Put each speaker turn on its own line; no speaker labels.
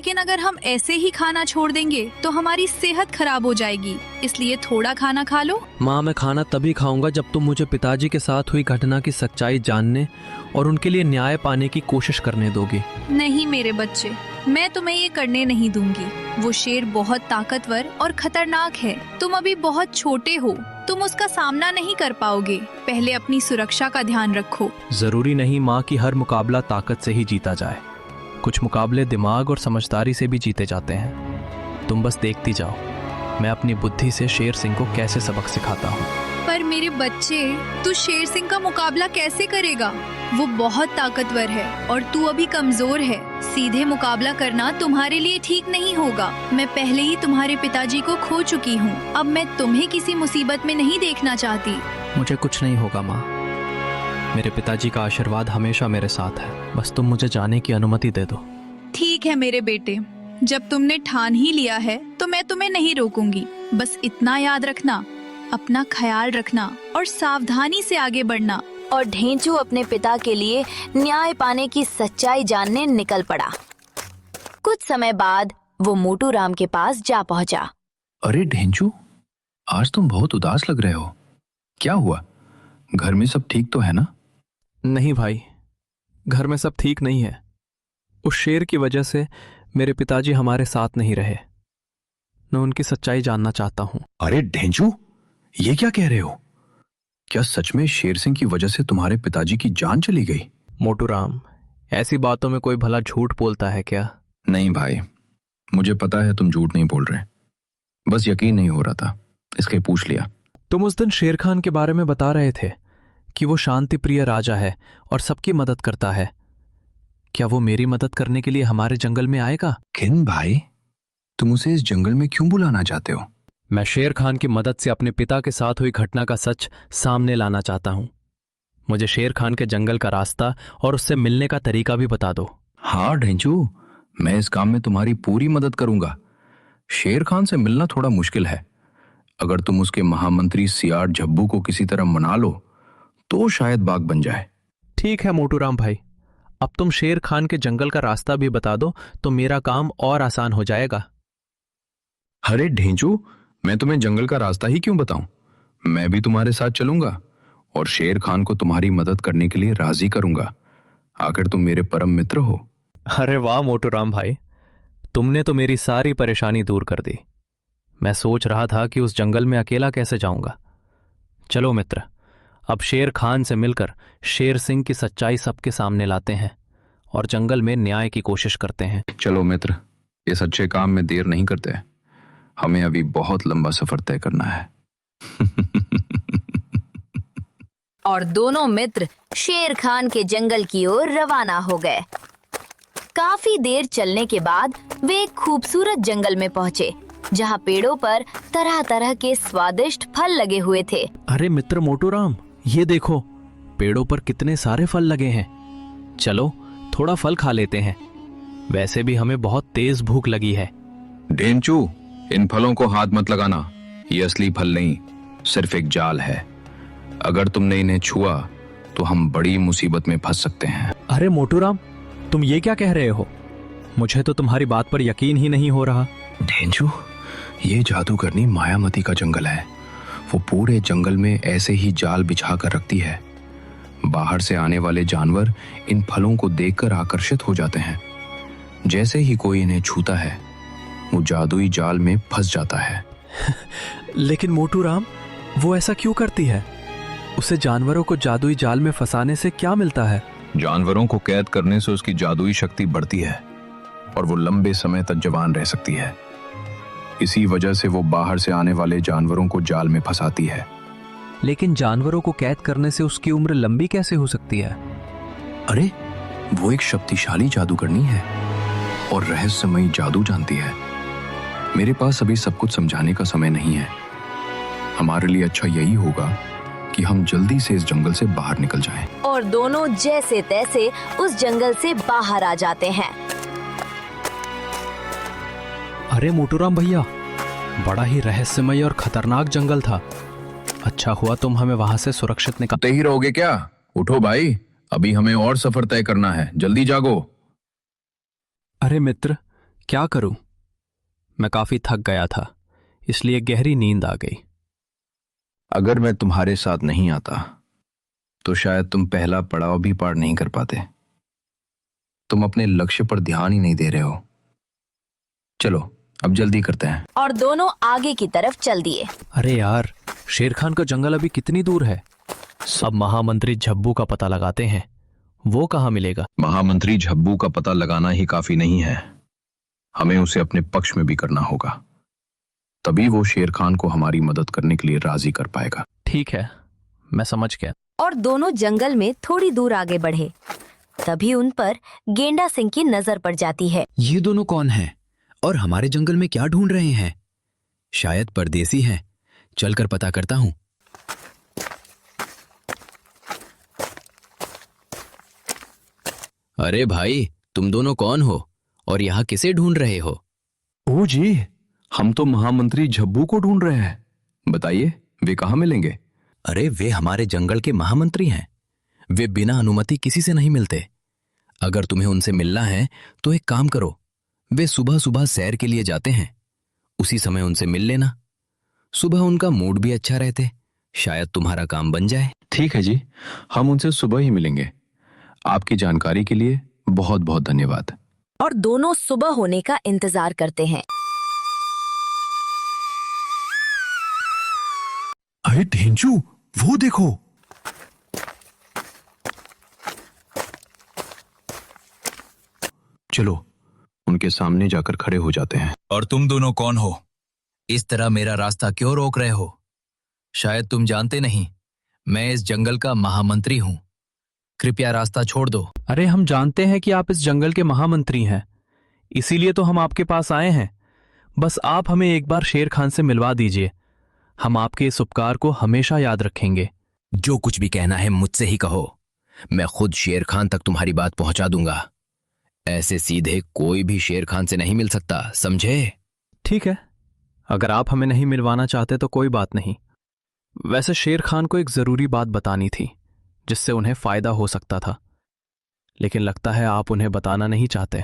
लेकिन अगर हम ऐसे ही खाना छोड़ देंगे तो हमारी सेहत खराब हो जाएगी, इसलिए थोड़ा खाना खा लो।
माँ, मैं खाना तभी खाऊंगा जब तुम मुझे पिताजी के साथ हुई घटना की सच्चाई जानने और उनके लिए न्याय पाने की कोशिश करने दोगी।
नहीं मेरे बच्चे, मैं तुम्हें ये करने नहीं दूंगी। वो शेर बहुत ताकतवर और खतरनाक है। तुम अभी बहुत छोटे हो, तुम उसका सामना नहीं कर पाओगे। पहले अपनी सुरक्षा का ध्यान रखो।
जरूरी नहीं माँ कि हर मुकाबला ताकत से ही जीता जाए। कुछ मुकाबले दिमाग और समझदारी से भी जीते जाते हैं। तुम बस देखती जाओ, मैं अपनी बुद्धि से शेर सिंह को कैसे सबक सिखाता हूँ।
पर मेरे बच्चे, तू शेर सिंह का मुकाबला कैसे करेगा? वो बहुत ताकतवर है और तू अभी कमजोर है। सीधे मुकाबला करना तुम्हारे लिए ठीक नहीं होगा। मैं पहले ही तुम्हारे पिताजी को खो चुकी हूँ। अब मैं तुम्हें किसी मुसीबत में नहीं देखना चाहती।
मुझे कुछ नहीं होगा माँ, मेरे पिताजी का आशीर्वाद हमेशा मेरे साथ है। बस तुम मुझे जाने की अनुमति दे दो।
ठीक है मेरे बेटे, जब तुमने ठान ही लिया है तो मैं तुम्हें नहीं रोकूंगी। बस इतना याद रखना, अपना ख्याल रखना और सावधानी से आगे बढ़ना।
और ढेंचू अपने पिता के लिए न्याय पाने की सच्चाई जानने निकल पड़ा। कुछ समय बाद वो मोटू राम के पास जा पहुंचा।
अरे ढेंचू, आज तुम बहुत उदास लग रहे हो। क्या हुआ? घर में सब ठीक तो है ना?
नहीं भाई, घर में सब ठीक नहीं है। उस शेर की वजह से मेरे पिताजी हमारे साथ नहीं रहे। मैं उनकी सच्चाई जानना चाहता हूँ।
अरे ढेंचू, ये क्या कह रहे हो? क्या सच में शेर सिंह की वजह से तुम्हारे पिताजी की जान चली गई?
मोटू राम, ऐसी बातों में कोई भला झूठ बोलता है क्या?
नहीं भाई, मुझे पता है तुम झूठ नहीं बोल रहे। बस यकीन नहीं हो रहा था, इसलिए पूछ लिया।
तुम उस दिन शेर खान के बारे में बता रहे थे कि वो शांति प्रिय राजा है और सबकी मदद करता है। क्या वो मेरी मदद करने के लिए हमारे जंगल में आएगा?
किन भाई, तुम उसे इस जंगल में क्यों बुलाना चाहते हो?
मैं शेर खान की मदद से अपने पिता के साथ हुई घटना का सच सामने लाना चाहता हूँ। मुझे शेर खान के जंगल का रास्ता और उससे मिलने का तरीका भी बता दो।
हाँ ढेंचू, मैं इस काम में तुम्हारी पूरी मदद करूंगा। शेर खान से मिलना थोड़ा मुश्किल है। अगर तुम उसके महामंत्री सियार झब्बू को किसी तरह मना लो तो शायद बाग बन जाए।
ठीक है मोटू राम भाई, अब तुम शेर खान के जंगल का रास्ता भी बता दो तो मेरा काम और आसान हो जाएगा।
अरे ढेंचू, मैं तुम्हें जंगल का रास्ता ही क्यों बताऊं? मैं भी तुम्हारे साथ चलूंगा और शेर खान को तुम्हारी मदद करने के लिए राजी करूंगा। आखिर तुम मेरे परम मित्र हो।
अरे वाह मोटू राम भाई, तुमने तो मेरी सारी परेशानी दूर कर दी। मैं सोच रहा था कि उस जंगल में अकेला कैसे जाऊंगा। चलो मित्र, अब शेर खान से मिलकर शेर सिंह की सच्चाई सबके सामने लाते हैं और जंगल में न्याय की कोशिश करते हैं।
चलो मित्र, इस अच्छे काम में देर नहीं करते। हमें अभी बहुत लंबा सफर तय करना है।
और दोनों मित्र शेर खान के जंगल की ओर रवाना हो गए। काफी देर चलने के बाद वे एक खूबसूरत जंगल में पहुंचे, जहां पेड़ों पर तरह तरह के स्वादिष्ट फल लगे हुए थे।
अरे मित्र मोटू राम, ये देखो, पेड़ों पर कितने सारे फल लगे हैं। चलो थोड़ा फल खा लेते हैं। वैसे भी हमें बहुत तेज भूख लगी है।
ढेंचू, इन फलों को हाथ मत लगाना। ये असली फल नहीं, सिर्फ एक जाल है। अगर तुमने इन्हें छुआ तो हम बड़ी मुसीबत में फंस सकते हैं।
अरे मोटू राम, तुम ये क्या कह रहे हो? मुझे तो तुम्हारी बात पर यकीन ही नहीं हो रहा।
ढेंचू, ये जादूगरनी मायामती का जंगल है। वो पूरे जंगल में ऐसे ही जाल बिछा कर रखती है। बाहर से आने वाले जानवर इन फलों को देखकर आकर्षित हो जाते हैं। जैसे ही कोई इन्हें छूता है, वो जादुई जाल में फंस जाता है।
लेकिन मोटू राम, वो ऐसा क्यों करती है? उसे जानवरों को जादुई जाल में फंसाने से क्या मिलता है?
जानवरों को कैद करने से उसकी जादुई शक्ति बढ़ती है और वो लंबे समय तक जवान रह सकती है। इसी वजह से वो बाहर से आने वाले जानवरों को जाल में फंसाती है।
लेकिन जानवरों को कैद करने से उसकी उम्र लंबी कैसे हो सकती है?
अरे, वो एक शक्तिशाली जादूगरनी है और रहस्यमयी जादू जानती है। मेरे पास अभी सब कुछ समझाने का समय नहीं है। हमारे लिए अच्छा यही होगा कि हम जल्दी से इस जंगल से बाहर निकल जाएं।
और दोनों जैसे तैसे उस जंगल से बाहर आ जाते हैं।
अरे मोटू राम भैया, बड़ा ही रहस्यमय और खतरनाक जंगल था। अच्छा हुआ तुम हमें वहां से सुरक्षित निकाल।
ही रहोगे क्या? उठो भाई, अभी हमें और सफर तय करना है। जल्दी जागो।
अरे मित्र, क्या करूं? मैं काफी थक गया था, इसलिए गहरी नींद आ गई।
अगर मैं तुम्हारे साथ नहीं आता तो शायद तुम पहला पड़ाव भी पार नहीं कर पाते। तुम अपने लक्ष्य पर ध्यान ही नहीं दे रहे हो। चलो अब जल्दी करते हैं।
और दोनों आगे की तरफ चल दिए।
अरे यार, शेर खान का जंगल अभी कितनी दूर है? सब महामंत्री झब्बू का पता लगाते हैं, वो कहाँ मिलेगा?
महामंत्री झब्बू का पता लगाना ही काफी नहीं है, हमें उसे अपने पक्ष में भी करना होगा। तभी वो शेर खान को हमारी मदद करने के लिए राजी कर पाएगा।
ठीक है, मैं समझ गया।
और दोनों जंगल में थोड़ी दूर आगे बढ़े। तभी उन पर गेंडा सिंह की नजर पड़ जाती है।
ये दोनों कौन हैं और हमारे जंगल में क्या ढूंढ रहे हैं? शायद परदेसी हैं। चलकर पता करता हूं। अरे भाई, तुम दोनों कौन हो और यहाँ किसे ढूंढ रहे हो?
ओ जी, हम तो महामंत्री झब्बू को ढूंढ रहे हैं। बताइए, वे कहाँ मिलेंगे?
अरे वे हमारे जंगल के महामंत्री हैं। वे बिना अनुमति किसी से नहीं मिलते। अगर तुम्हें उनसे मिलना है तो एक काम करो, वे सुबह सुबह सैर के लिए जाते हैं, उसी समय उनसे मिल लेना। सुबह उनका मूड भी अच्छा रहते, शायद तुम्हारा काम बन जाए।
ठीक है जी, हम उनसे सुबह ही मिलेंगे। आपकी जानकारी के लिए बहुत बहुत धन्यवाद।
और दोनों सुबह होने का इंतजार करते हैं।
अरे ढेंचू, वो देखो।
चलो उनके सामने जाकर खड़े हो जाते हैं।
और तुम दोनों कौन हो? इस तरह मेरा रास्ता क्यों रोक रहे हो? शायद तुम जानते नहीं, मैं इस जंगल का महामंत्री हूं। कृपया रास्ता छोड़ दो।
अरे हम जानते हैं कि आप इस जंगल के महामंत्री हैं, इसीलिए तो हम आपके पास आए हैं। बस आप हमें एक बार शेर खान से मिलवा दीजिए, हम आपके इस उपकार को हमेशा याद रखेंगे।
जो कुछ भी कहना है मुझसे ही कहो, मैं खुद शेर खान तक तुम्हारी बात पहुंचा दूंगा। ऐसे सीधे कोई भी शेर खान से नहीं मिल सकता, समझे?
ठीक है, अगर आप हमें नहीं मिलवाना चाहते तो कोई बात नहीं। वैसे शेर खान को एक जरूरी बात बतानी थी जिससे उन्हें फायदा हो सकता था, लेकिन लगता है आप उन्हें बताना नहीं चाहते।